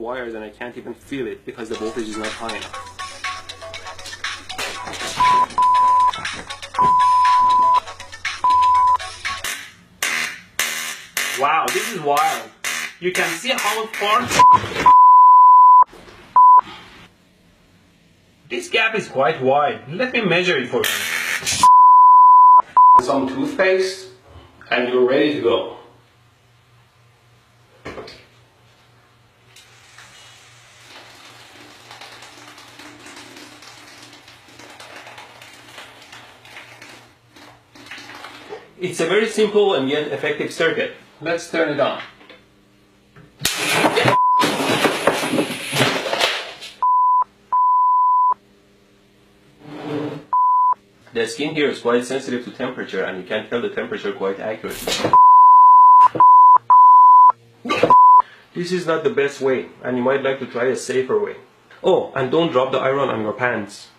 wires and I can't even feel it because the voltage is not high enough. Wow, this is wild. You can see how far... This gap is quite wide. Let me measure it for you. Some toothpaste and you're ready to go. It's a very simple and yet effective circuit. Let's turn it on. The skin here is quite sensitive to temperature and you can tell the temperature quite accurately. This is not the best way and you might like to try a safer way. Oh, and don't drop the iron on your pants.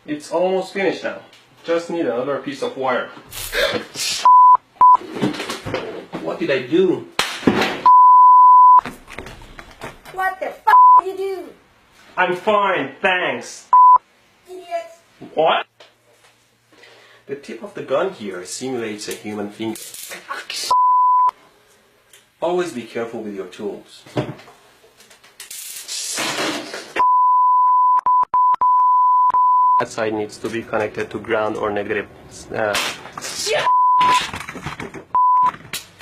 It's almost finished now. Just need another piece of wire. What did I do? What the f*** did you do? I'm fine, thanks. Idiot. What? The tip of the gun here simulates a human finger. Always be careful with your tools. That side needs to be connected to ground or negative.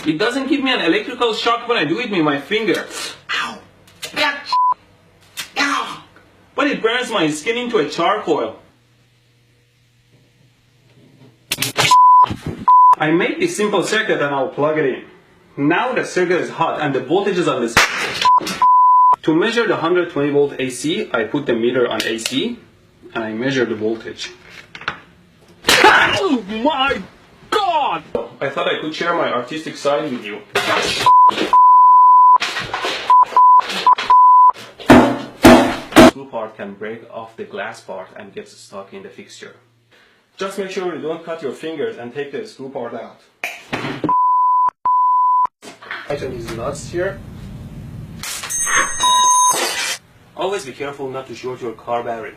It doesn't give me an electrical shock when I do it with my finger. Ow! Ow! But it burns my skin into a charcoal. I made this simple circuit and I'll plug it in. Now the circuit is hot and the voltage is on this. To measure the 120 volt AC, I put the meter on AC and I measure the voltage. Oh my God! I thought I could share my artistic side with you. The screw part can break off the glass part and gets stuck in the fixture. Just make sure you don't cut your fingers and take the screw part out. Tighten these nuts here. Always be careful not to short your car battery.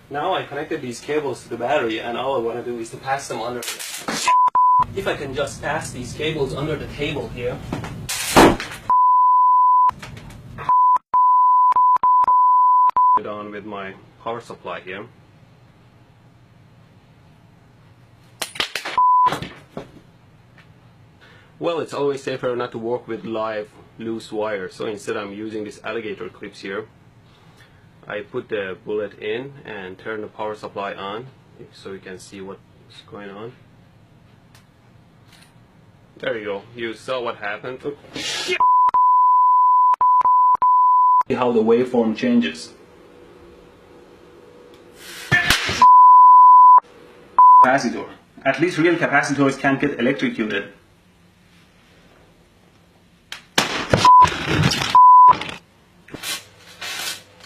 Now I connected these cables to the battery and all I want to do is to pass them under. If I can just pass these cables under the table here. Put it on with my power supply here. Well, it's always safer not to work with live loose wire, so instead I'm using these alligator clips here. I put the bullet in and turn the power supply on so you can see what's going on. There you go, you saw what happened. See how the waveform changes. Capacitor. At least real capacitors can't get electrocuted.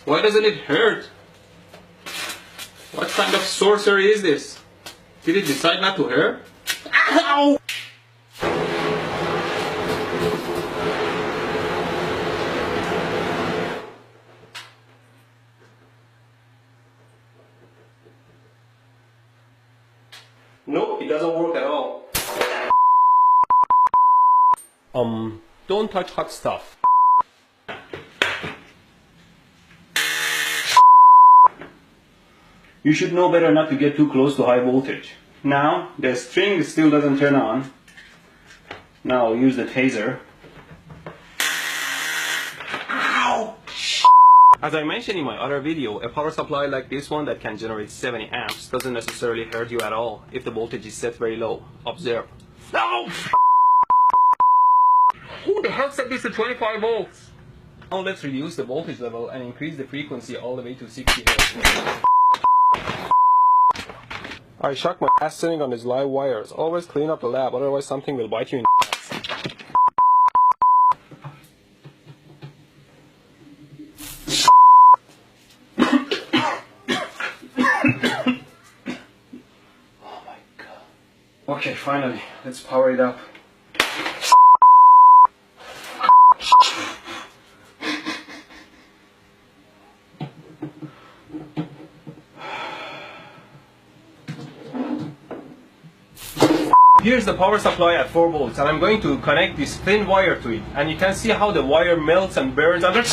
Why doesn't it hurt? What kind of sorcery is this? Did it decide not to hurt? Ow! Nope, it doesn't work at all. Don't touch hot stuff. You should know better not to get too close to high voltage. Now, the string still doesn't turn on. Now I'll use the taser. Ow! As I mentioned in my other video, a power supply like this one that can generate 70 amps doesn't necessarily hurt you at all if the voltage is set very low. Observe. No! Who the hell set this to 25 volts? Now let's reduce the voltage level and increase the frequency all the way to 60 Hz. I shock my ass sitting on these live wires. Always clean up the lab, otherwise something will bite you in the ass. Oh my God. Okay, finally, let's power it up. Here's the power supply at 4 volts, and I'm going to connect this thin wire to it, and you can see how the wire melts and burns under.